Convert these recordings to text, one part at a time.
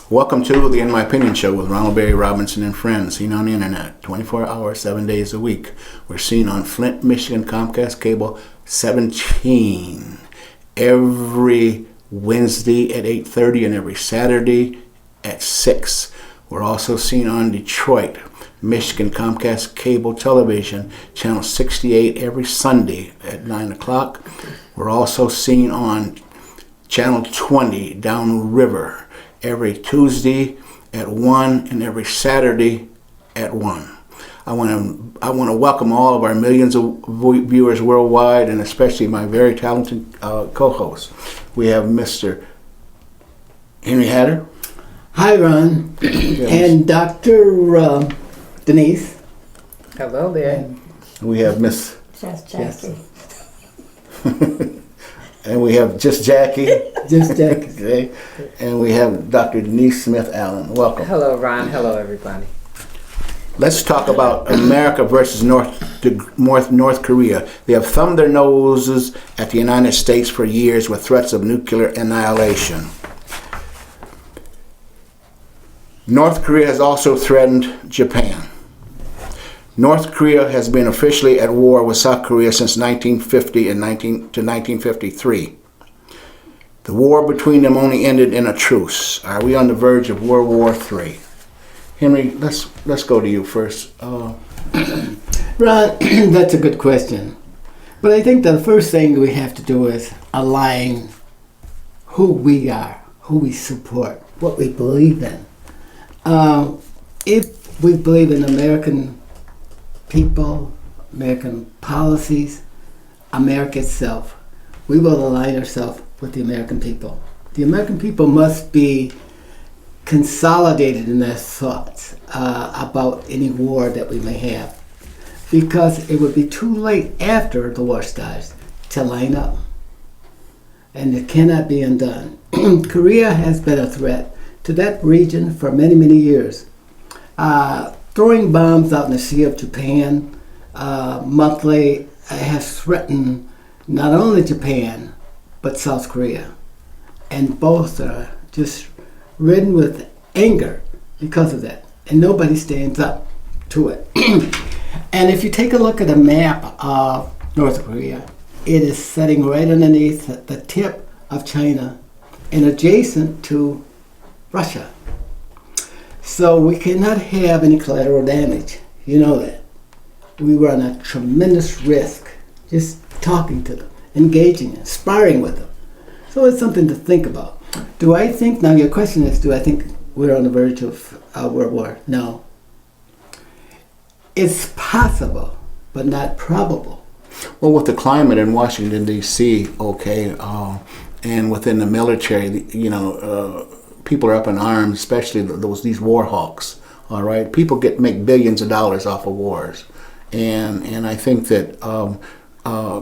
Welcome to the In My Opinion Show with Ronald Barry Robinson and friends, seen on the internet 24 hours, 7 days a week. We're seen on Flint, Michigan, Comcast Cable 17 every Wednesday at 8:30 and every Saturday at 6. We're also seen on Detroit, Michigan, Comcast Cable Television, channel 68 every Sunday at 9 o'clock. We're also seen on channel 20 downriver every Tuesday at 1 and every Saturday at 1. I want to welcome all of our millions of viewers worldwide, and especially my very talented co-hosts. We have Mr. Henry Hatter. Hi, Ron. And Dr. Denise. Hello there. We have Miss Jackie. and we have Just Jackie. Just Jackie. Okay. And we have Dr. Denise Smith Allen. Welcome. Hello, Ron. Hello, everybody. Let's talk about America versus North Korea. They have thumbed their noses at the United States for years with threats of nuclear annihilation. North Korea has also threatened Japan. North Korea has been officially at war with South Korea since 1950 to 1953. The war between them only ended in a truce. Are we on the verge of World War III? Henry, let's go to you first. Ron, that's a good question. But I think the first thing we have to do is align who we are, who we support, what we believe in. If we believe in American people, American policies, America itself, we will align ourselves with the American people. The American people must be consolidated in their thoughts about any war that we may have, because it would be too late after the war starts to line up, and it cannot be undone. Korea has been a threat to that region for many, many years. Throwing bombs out in the Sea of Japan monthly has threatened not only Japan, but South Korea. And both are just ridden with anger because of that. And nobody stands up to it. And if you take a look at a map of North Korea, it is sitting right underneath the tip of China and adjacent to Russia. So we cannot have any collateral damage. You know that. We run a tremendous risk just talking to them, engaging them, sparring with them. So it's something to think about. Do I think, now your question is, do I think we're on the verge of a world war? No. It's possible, but not probable. Well, with the climate in Washington, D.C., okay, and within the military, people are up in arms, especially these war hawks. All right, people make billions of dollars off of wars, and I think that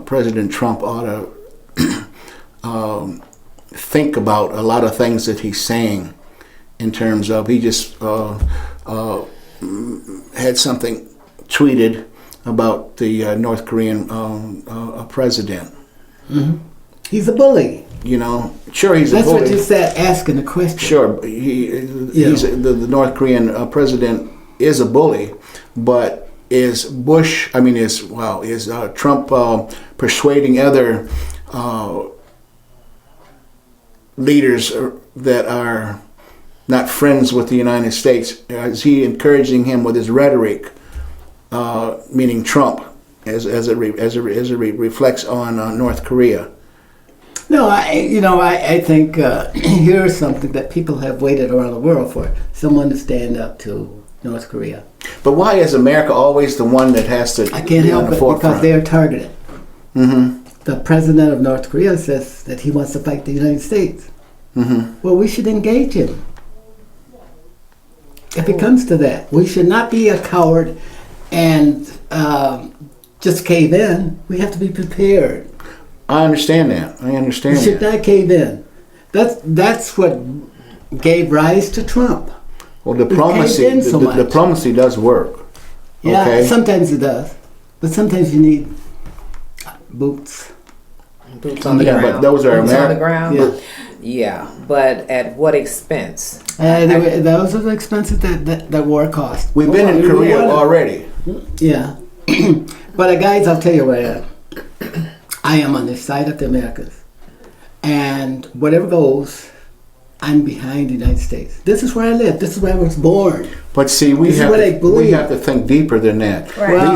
President Trump ought to think about a lot of things that he's saying. In terms of, he just had something tweeted about the North Korean president. Mm-hmm. He's a bully. Sure, he's That's a bully. what you said, asking the question. Sure, the North Korean president is a bully, but is Trump persuading other leaders that are not friends with the United States? Is he encouraging him with his rhetoric, meaning Trump, as it reflects on North Korea? No, I think here's something that people have waited around the world for: someone to stand up to North Korea. But why is America always the one that has to? I can't help it, because they are targeted. Mm-hmm. The president of North Korea says that he wants to fight the United States. Well, we should engage him. If it comes to that, we should not be a coward and just cave in. We have to be prepared. I understand that. I understand We should that. not cave in. That's what gave rise to Trump. Well, diplomacy, caved in so much. diplomacy does work. Yeah, Okay. sometimes it does, but sometimes you need boots. Boots on the Yeah, ground. but those are Boots on the Ameri- ground. Yeah. Yeah, but at what expense? Those are the expenses that war cost. We've been in Well, Korea we wanna- already. Yeah, but guys, I'll tell you what. I am on the side of the Americans, and whatever goes, I'm behind the United States. This is where I live. This is where I was born. But see, This is what I we believe. have to think deeper than that. Right.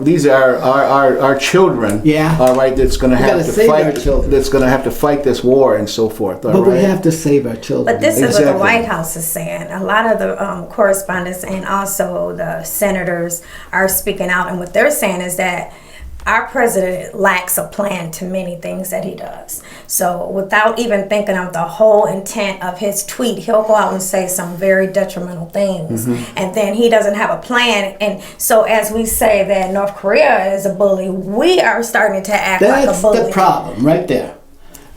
These are our children. Yeah. All right. That's going to We have gotta to save fight. our children. That's going to have to fight this war and so forth. All But right. we have to save our children. But this is what Exactly. the White House is saying. A lot of the correspondents and also the senators are speaking out, and what they're saying is that our president lacks a plan to many things that he does. So without even thinking of the whole intent of his tweet, he'll go out and say some very detrimental things. And then he doesn't have a plan. And so as we say that North Korea is a bully, we are starting to act like a That's bully. the problem right there.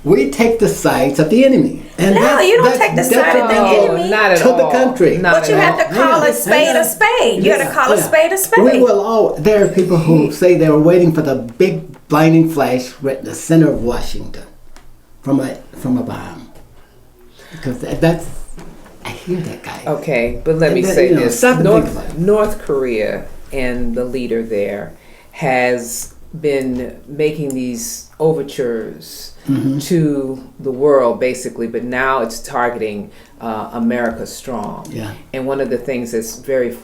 We take the sides of the enemy. And No, that's- you don't that's take the side of the detrimental enemy. Not at to all. the country. Not But you at have all. to call a spade a spade. You have to call a spade a spade. We will all. There are people who say they were waiting for the big blinding flash right in the center of Washington from a bomb. Because that's, I hear that guy. Okay, but let me And then, say you know, this: stop and think about it. North Korea and the leader there has been making these overtures Mm-hmm. to the world, basically, but now it's targeting America strong. Yeah. And one of the things that's very,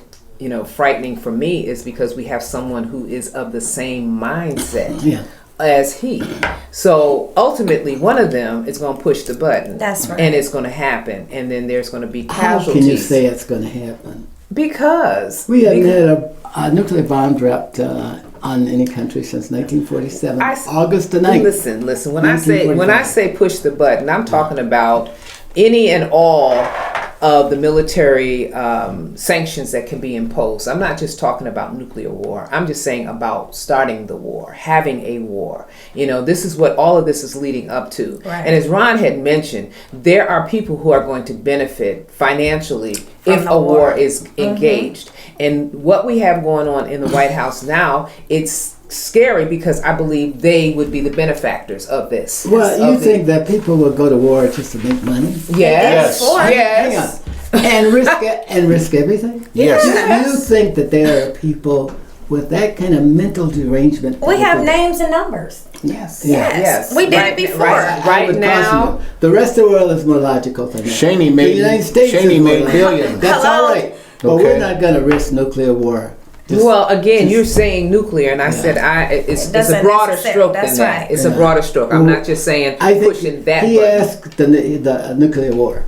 frightening for me is because we have someone who is of the same mindset Yeah. as he. So ultimately, one of them is going to push the button. That's right. And it's going to happen, and then there's going to be How casualties. can you say it's going to happen? Because We haven't had a nuclear bomb dropped on any country since 1947, August the 9th. Listen. When I say 1945. push the button, I'm talking about any and all of the military sanctions that can be imposed. I'm not just talking about nuclear war. I'm just saying about starting the war, having a war. This is what all of this is leading up to. Right. And as Ron had mentioned, there are people who are going to benefit financially if the a war war. is engaged. And what we have going on in the White House now, it's scary because I believe they would be the benefactors of this. Well, you Of the- think that people will go to war just to make money? Yes. Yes. Hang on. And risk everything? Yes. You think that there are people with that kind of mental derangement? We have names and numbers. Yes. Yeah. Yes. We did Right- it before. Right, I right would now. caution you. The rest of the world is more logical than that. Shaney The made United States Shaney is more made logical. billions. That's Hello? all right. But Okay. we're not going to risk nuclear war. Just- Well, again, just- you're saying nuclear, and I said it's a doesn't broader necessarily- stroke that's than that. right. It's a Yeah. broader stroke. I'm Well, not just saying I think pushing that he button. asked the nuclear war.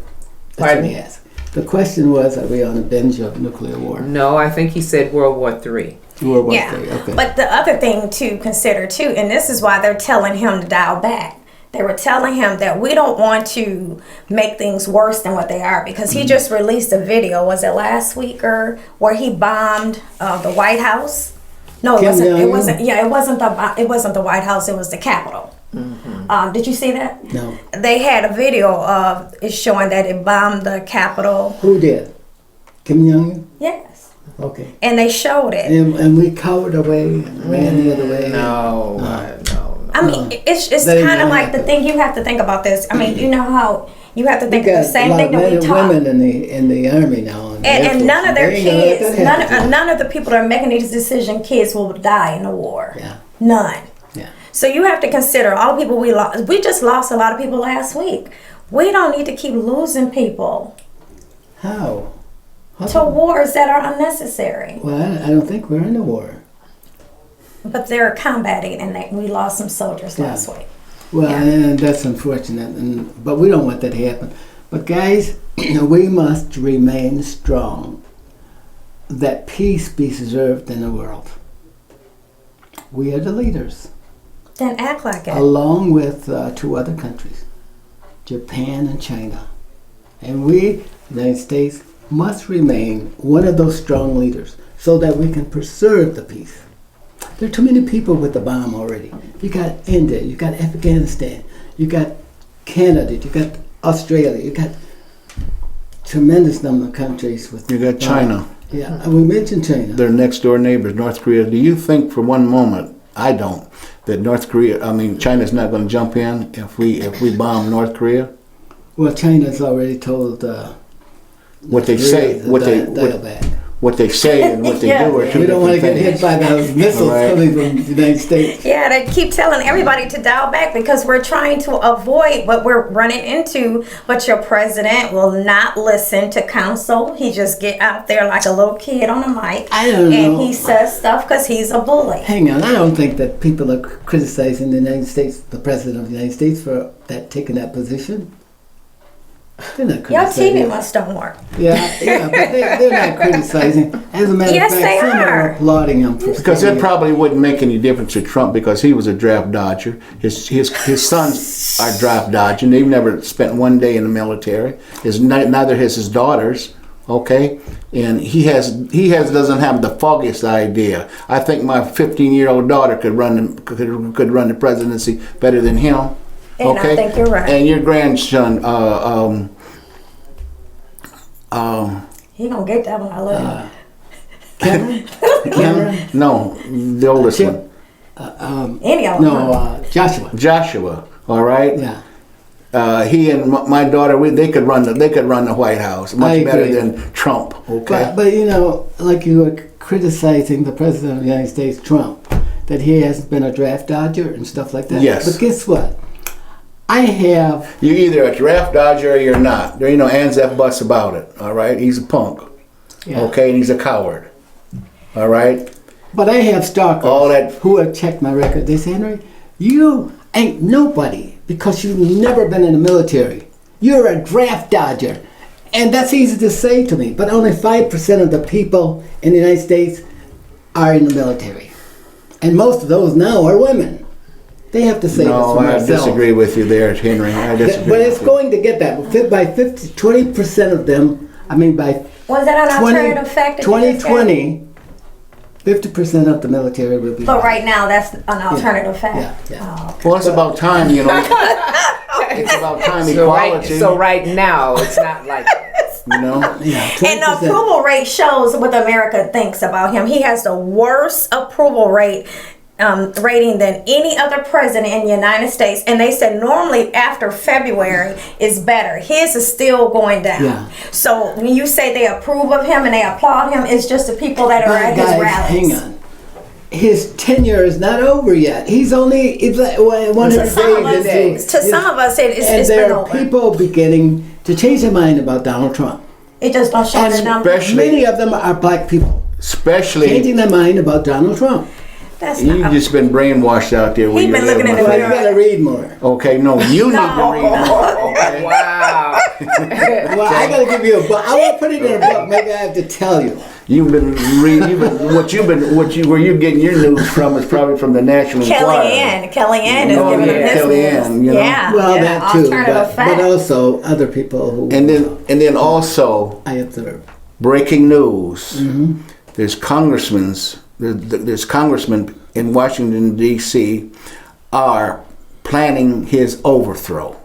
That's Pardon? what he asked. The question was, are we on a binge of nuclear war? No, I think he said World War III. World War Yeah. III, okay. But the other thing to consider too, and this is why they're telling him to dial back. They were telling him that we don't want to make things worse than what they are because he just released a video. Was it last week or where he bombed the White House? No, it Kim wasn't. It Jong-un? wasn't. Yeah, it wasn't the White House. It was the Capitol. Did you see that? No. They had a video of it showing that it bombed the Capitol. Who did? Kim Jong-un? Yes, Okay. and they showed it. And we cowered away and ran the other way. No. I mean, it's That ain't kind of gonna like the happen. thing you have to think about this. I mean, you know how you have to We think of got the a same lot thing of that men we and taught. women in the army now. in the Air And Force. none of their They ain't gonna let kids, that happen. none of the people that are making these decisions, kids will die in the war. Yeah. None. Yeah. So you have to consider all the people we lost. We just lost a lot of people last week. We don't need to keep losing people How? to wars that are unnecessary. Well, I don't think we're in a war. But they're combating, and we lost some soldiers Yeah. last week. Well, Yeah. and that's unfortunate, but we don't want that to happen. But guys, we must remain strong, that peace be preserved in the world. We are the leaders, Then act like it. along with 2 other countries. Japan, and China. And we, the United States, must remain one of those strong leaders so that we can preserve the peace. There are too many people with the bomb already. You got India, you got Afghanistan, you got Canada, you got Australia, you got tremendous number of countries with. You got China. Yeah, and we mentioned China. Their next door neighbors, North Korea. Do you think for one moment, I don't, that China's not going to jump in if we bomb North Korea? Well, China's already told What they say, dial back. what they say and what they Yeah. do are two We don't want to different get things. hit by those missiles Right. coming from the United States. Yeah, they keep telling everybody to dial back because we're trying to avoid what we're running into. But your president will not listen to counsel. He just get out there like a little kid on a mic. I don't and know. he says stuff because he's a bully. Hang on, I don't think that people are criticizing the United States, the president of the United States, for taking that position. They're not Your criticizing. TV must don't work. Yeah, but they're not criticizing. As a matter Yes, of they fact, some are. are applauding him for Because standing it probably wouldn't make any difference to Trump because he was a draft dodger. His sons are draft dodging. They've never spent one day in the military. Neither has his daughters. Okay, and he doesn't have the foggiest idea. I think my 15-year-old daughter could run the presidency better than him. And I think you're right. And your grandson, He gonna get that one. I love him. Cameron? Cameron? no, the oldest Chip. one, Any of them. No, Joshua. Joshua. All right. Yeah. He and my daughter, they could run the White House I much better agree. than Trump. Okay. But you know, like you were criticizing the president of the United States, Trump, that he hasn't been a draft dodger and stuff like that. Yes. But guess what? I have. You're either a draft dodger or you're not. There ain't no ands if buts about it. All right. He's a punk. Yeah. Okay, and he's a coward. All right. But I have stalkers All that- who have checked my record. They say, Henry, you ain't nobody because you've never been in the military. You're a draft dodger. And that's easy to say to me, but only 5% of the people in the United States are in the military. And most of those now are women. They have to say this No, for I themselves. disagree with you there, Henry. I disagree. But it's with you. going to get that. By 20% of them, I mean by Was that an alternative fact? that you just gave? 2020, 50% of the military will be. But right now, that's an alternative fact. Yeah, yeah. Oh, Well, it's about time, you know. It's about time equality. So right now, it's not like that. You know. Yeah, And the 20%. approval rate shows what America thinks about him. He has the worst approval rate rating than any other president in the United States. And they said normally after February is better. His is still going down. Yeah. So when you say they approve of him and they applaud him, it's just the people that are But at his guys, rallies. hang on. His tenure is not over yet. He's only like 100 To some of us, days into. to some of us it's and been there are over. people beginning to change their mind about Donald Trump. It just don't show the And numbers. especially- many of them are black people Especially, changing their mind about Donald Trump. That's you've not. just been brainwashed out there. where He you been live, looking in my the But friend. you gotta read more. Okay, no, you need to read more. Okay? Wow. Well, I gotta give you a book. I won't put it in a book. Maybe I have to tell you. You've been reading. Where you getting your news from is probably from the National Enquirer. Kellyanne is Oh, giving him yeah, his Kellyanne, news. you know. Yeah, Well, yeah, that too, alternative but fact. also other people who And then also I observe. breaking news. There's congressmen in Washington D.C. are planning his overthrow.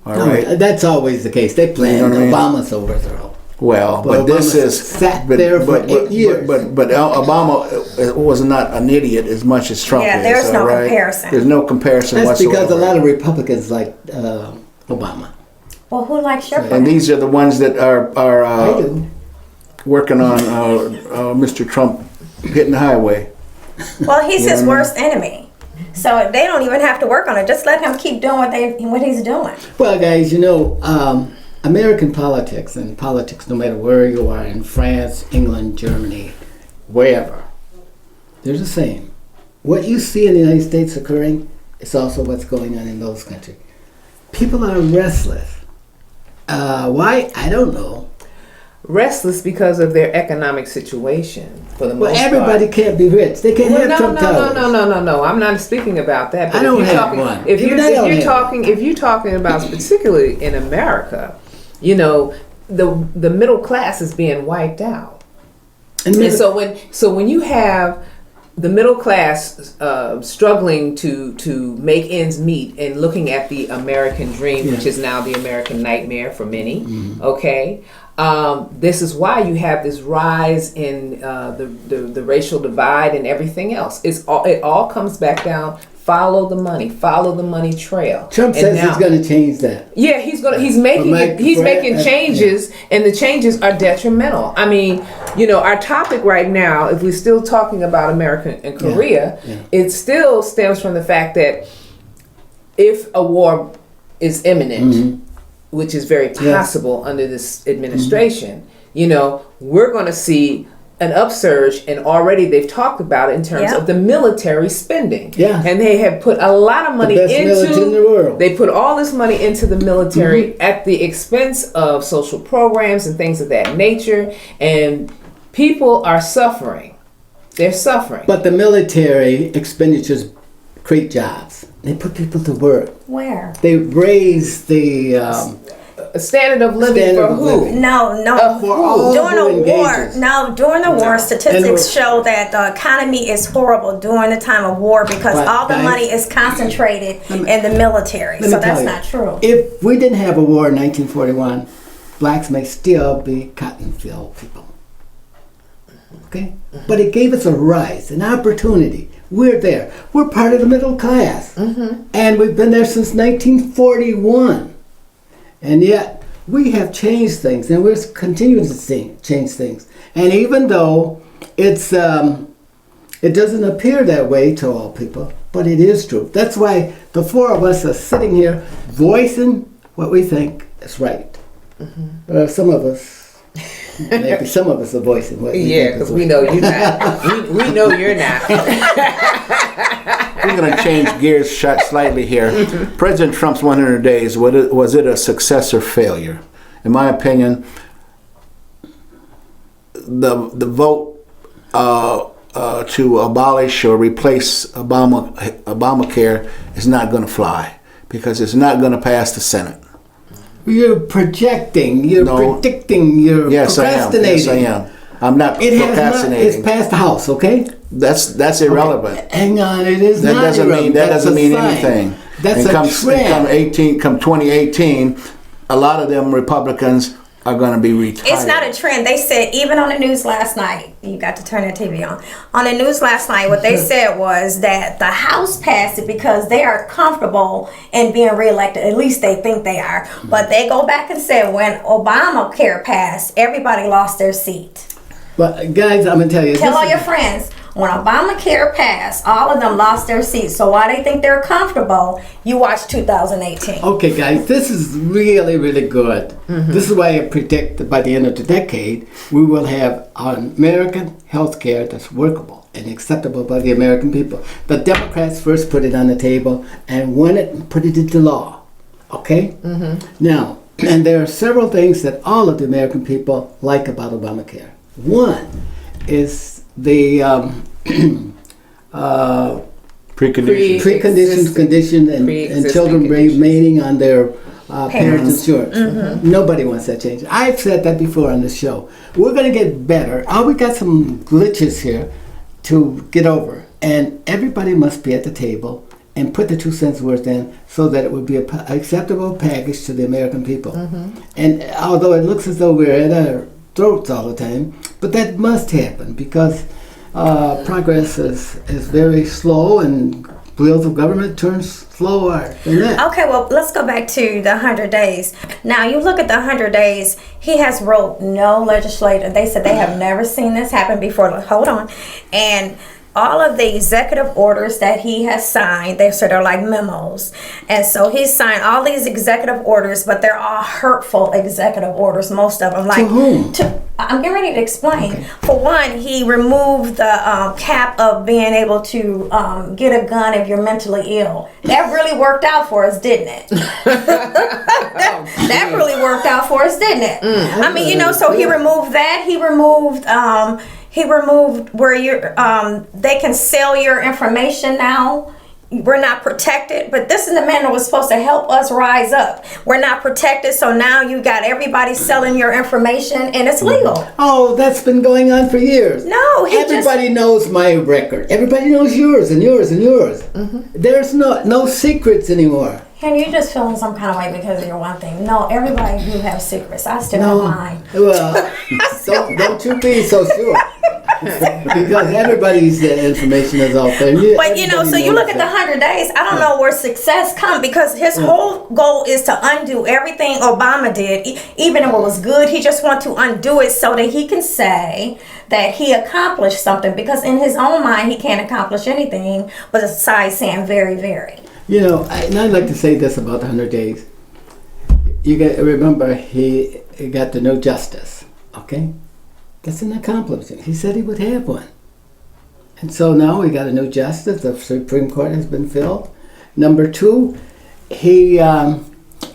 All right. That's always the case. They planned You know what I mean? Obama's overthrow. Well, But but this Obama is sat there for 8 years. But Obama was not an idiot as much as Trump Yeah, is. there's no all right? comparison. There's no comparison That's whatsoever. because a lot of Republicans like Obama. Well, who likes your and plan? these are the ones that are I do. working on Mr. Trump hitting the highway. Well, he's You know his what I mean? worst enemy. So they don't even have to work on it. Just let him keep doing what he's doing. Well, guys, you know, American politics and politics, no matter where you are, in France, England, Germany, wherever, there's a saying. What you see in the United States occurring is also what's going on in those countries. People are restless. Why? I don't know. restless because of their economic situation for the Well, most everybody part. can't be rich. They can't have No, Trump towers. no. I'm not speaking about that. But I don't if you're have talking, one. If Even you're, I if don't you're have talking, if you're talking about particularly in America, you know, the middle class is being wiped out. And And so when you have the middle class struggling to make ends meet and looking at the American dream, which is now the American nightmare for many, okay, this is why you have this rise in the racial divide and everything else. It all comes back down. Follow the money trail. Trump And says now- he's going to change that. yeah, he's making changes, and the changes are detrimental. I mean, you know, our topic right now, if we're still talking about America and Korea, it still stems from the fact that if a war is imminent, which is very possible under this administration, you know, we're going to see an upsurge, and already they've talked about it in terms of the military spending. Yeah. And they have put a lot of money best military in the world. They put all this money into the military at the expense of social programs and things of that nature, and people are suffering. They're suffering. But the military expenditures create jobs. They put people to work. Where? They raise the A standard of living Standard for of who? living. No. for all During who the war, engages. during the war, And statistics we're- show that the economy is horrible during the time of war because But all the guys, money is concentrated in the military. Let So me tell that's you, not true. If we didn't have a war in 1941, blacks may still be cotton field people. Okay? But it gave us a rise, an opportunity. We're there. We're part of the middle class. And we've been there since 1941. And yet, we have changed things, and we're continuing to change things. And even though it doesn't appear that way to all people, but it is true. That's why the four of us are sitting here voicing what we think is right. Some of us, maybe some of us are voicing what we Yeah, think is because right. we know you're not. we know you're not. We're going to change gears slightly here. President Trump's 100 days, was it a success or failure? In my opinion, the vote to abolish or replace Obamacare is not going to fly because it's not going to pass the Senate. You're projecting, you're No. predicting, you're Yes, I am. procrastinating. Yes, I am. I'm not It has not, procrastinating. it's past the House, okay? That's irrelevant. Hang on, it is That not doesn't irrelevant. mean that That's doesn't a mean sign. anything. That's And a come trend. come 2018, a lot of them Republicans are going to be retired. It's not a trend. They said, even on the news last night, you got to turn that TV on. On the news last night, what they said was that the House passed it because they are comfortable in being reelected. At least they think they are. But they go back and say when Obamacare passed, everybody lost their seat. But guys, I'm gonna tell you. Tell this all is- your friends, when Obamacare passed, all of them lost their seats. So why they think they're comfortable, you watch 2018. Okay, guys, this is really, really good. This is why I predict that by the end of the decade, we will have an American health care that's workable and acceptable by the American people. The Democrats first put it on the table and won it and put it into law. Okay? Now, and there are several things that all of the American people like about Obamacare. One is the Preconditions. preconditions, condition, and Pre-existing children conditions. remaining on their parents' Parents. insurance. Nobody wants that change. I've said that before on this show. We're going to get better. We got some glitches here to get over, and everybody must be at the table and put the 2 cents worth in so that it would be an acceptable package to the American people. And although it looks as though we're at our throats all the time, but that must happen because progress is very slow, and wheels of government turns slower than that. Okay, well, let's go back to the 100 days. Now, you look at the 100 days, he has wrote no legislator. They said they have never seen this happen before. Hold on. And all of the executive orders that he has signed, they're like memos. And so he signed all these executive orders, but they're all hurtful executive orders, most of them. Like, whom? I'm getting ready to explain. For one, he removed the cap of being able to get a gun if you're mentally ill. That really worked out for us, didn't it? that really worked out for us, didn't it? I mean, you know, so he removed that. He removed where you're they can sell your information now. We're not protected, but this is the man that was supposed to help us rise up. We're not protected, so now you got everybody selling your information, and it's legal. Oh, that's been going on for years. No, everybody knows my record. Everybody knows yours and yours and yours. There's no secrets anymore. And you're just feeling some kind of way because of your one thing. No, everybody do have secrets. I still have mine. Well, don't you be so sure. Because everybody's information is out there. But you know, so you look at the 100 days, I don't know where success come, because his whole goal is to undo everything Obama did. Even if it was good, he just want to undo it so that he can say that he accomplished something, because in his own mind he can't accomplish anything but besides saying very, very. You know, and I'd like to say this about the 100 days. You got remember he got the no justice, okay? That's an accomplishment. He said he would have one. And so now we got a new justice. The Supreme Court has been filled. Number two, he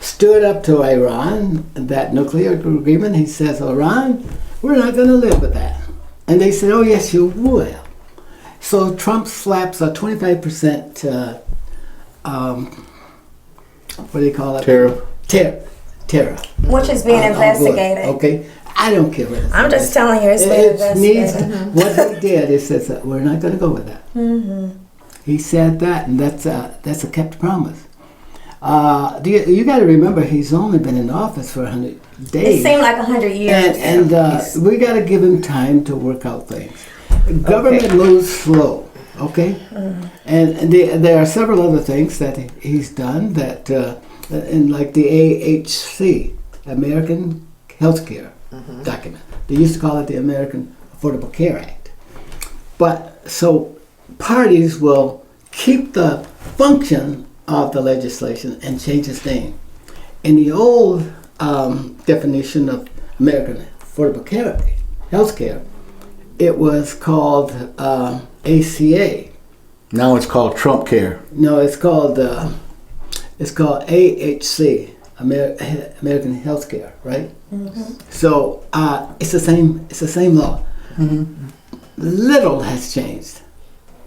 stood up to Iran, that nuclear agreement. He says, Iran, we're not going to live with that. And they said, oh, yes, you will. So Trump slaps a 25%, what do you call it? Tariff. Which is being investigated. Okay. I don't care what it is. I'm just telling you, it's being investigated. What he did is says we're not going to go with that. He said that, and that's a kept promise. You got to remember, he's only been in office for 100 days. It seemed like 100 years. And we got to give him time to work out things. Government moves slow, okay? And there are several other things that he's done that, in like the AHC, American Healthcare document. They used to call it the American Affordable Care Act. But so parties will keep the function of the legislation and change its name. In the old definition of American Affordable Care Healthcare, it was called ACA. Now it's called Trump Care. No, it's called AHC, American Healthcare, right? So it's the same law. Little has changed.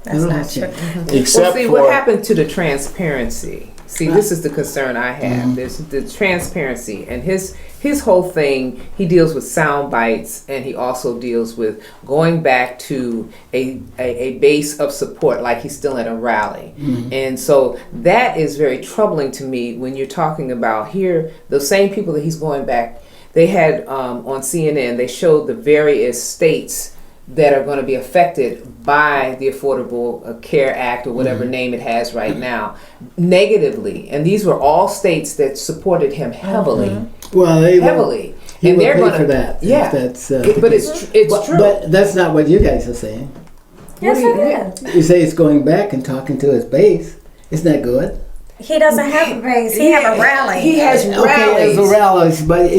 That's not true. Except what happened to the transparency? See, this is the concern I have. There's the transparency, and his whole thing. He deals with sound bites, and he also deals with going back to a base of support, like he's still at a rally. And so that is very troubling to me when you're talking about here those same people that he's going back. They had on CNN, they showed the various states that are going to be affected by the Affordable Care Act, or whatever name it has right now, negatively. And these were all states that supported him heavily. Well, heavily. He and will they're pay going to for that. Yeah, That's, but it's true. But that's not what you guys are saying. Yes, it is. You say it's going back and talking to his base. Isn't that good? He doesn't have a base. He have a rally. He has Okay, rallies. it's a rallies, but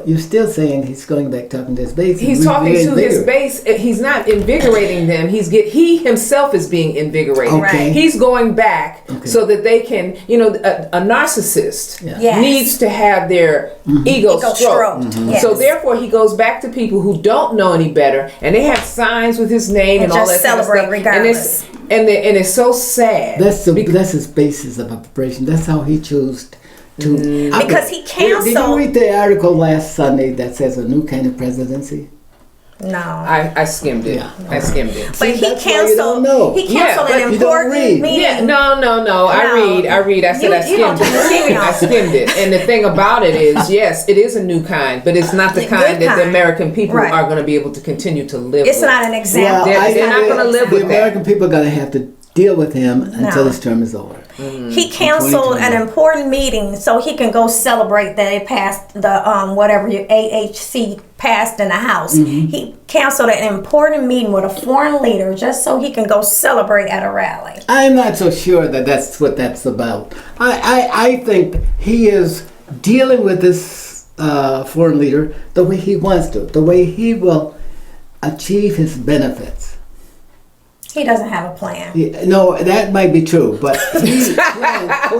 you're still saying he's going back talking to his base. He's talking to his base. He's not invigorating them. He himself is being invigorated. Okay. He's going back so that they can, a narcissist needs to have their ego stroked. Yes. So therefore he goes back to people who don't know any better, and they have signs with his name and all that just celebrate kind of stuff. regardless. And it's so sad. That's his basis of operation. That's how he chose to. Because he Did you canceled. read the article last Sunday that says a new kind of presidency? No. I skimmed it. Yeah. I skimmed it. But See, he that's why you don't canceled. know. He canceled Yeah, but an you don't important read. meeting. Yeah, no. I read. I said I You don't skimmed turn the TV it. I on. skimmed it. And the thing about it is, yes, it is a new kind, but it's not the The kind good that the kind. American people Right. are going to be able to continue to live It's with. not an example. They're I not think gonna live the with that. American people are going to have to deal with him until No. his term is over. He canceled an 2021. important meeting so he can go celebrate that it passed the whatever your AHC passed in the House. Mm-hmm. He canceled an important meeting with a foreign leader just so he can go celebrate at a rally. I'm not so sure that that's what that's about. I think he is dealing with this foreign leader the way he wants to, the way he will achieve his benefits. He doesn't have a plan. No, that might be true, but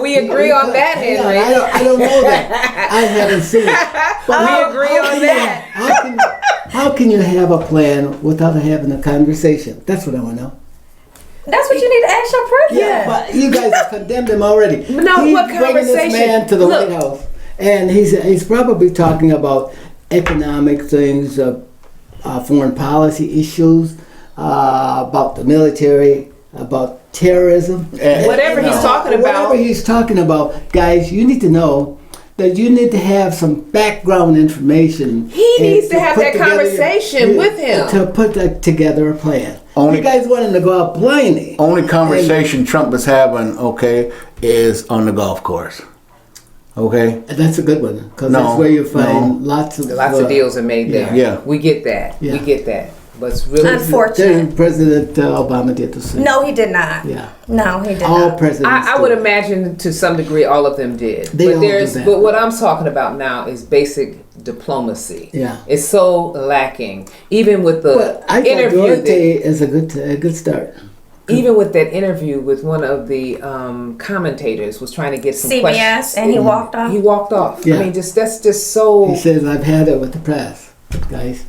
We agree on that, Henry. I don't know that. I haven't seen it. But We agree on that. How can you have a plan without having a conversation? That's what I want to know. That's what you need to ask your president. Yeah, but you guys have condemned him already. No, he's what bringing this conversation? man to the Look. White House, and he's probably talking about economic things, foreign policy issues, about the military, about terrorism. Whatever he's talking about. Whatever he's talking about, guys, you need to know that you need to have some background information. He and needs to have put that together conversation with him. to put together a plan. Only- you guys want him to go out blindly. Only conversation Trump is having, okay, is on the golf course. Okay? That's a good one because No, that's where you find no. lots of Deals are made there. Yeah. We get that. Yeah. We get that. But it's really Unfortunate. President Obama did the same. No, he did not. Yeah. No, he did All not. presidents. I would do. imagine to some degree all of them did. They but all do that. but what I'm talking about now is basic diplomacy. Yeah. It's so lacking. Even with the But I thought interview Duarte is a good start. even with that interview with one of the commentators was trying to get some CBS, questions. and he walked off. He walked off. Yeah. I mean, that's just so. He says, "I've had it with the press, guys."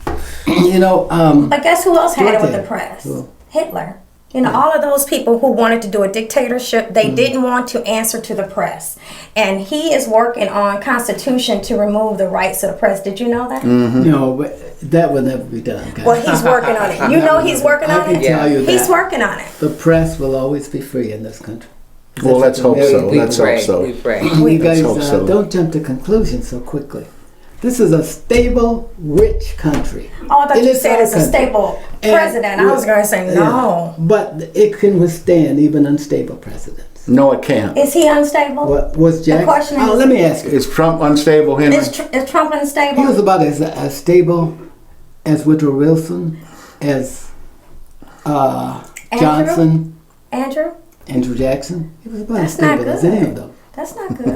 You know, But guess who else had it with Duarte. the press? Who? Hitler. You know, all of those people who wanted to do a dictatorship, they didn't want to answer to the press. And he is working on Constitution to remove the rights of the press. Did you know that? no, but that will never be done, guys. Well, he's working on it. You know he's working I on can it? tell you He's that working on it. the press will always be free in this country. Well, let's hope so. we Let's pray. hope so. We pray. You guys hope so. don't jump to conclusions so quickly. This is a stable, rich country. Oh, I thought It you is said our it's a country. stable And president. I was going to say no. But it can withstand even unstable presidents. No, it can't. Is he unstable? What was Jackson? question is- Let me ask you. Is Trump unstable, Henry? Is Trump unstable? He was about as stable as Woodrow Wilson, as Johnson, Andrew Jackson. He was about as That's not stable as good. any of them. That's not good.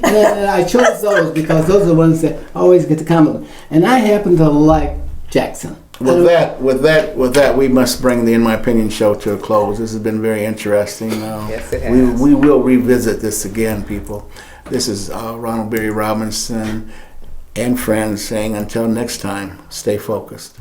And I chose those because those are the ones that always get the compliment. And I happen to like Jackson. With that, we must bring the In My Opinion show to a close. This has been very interesting. Yes, it has. We will revisit this again, people. This is Ronald Berry Robinson and friends saying until next time, stay focused.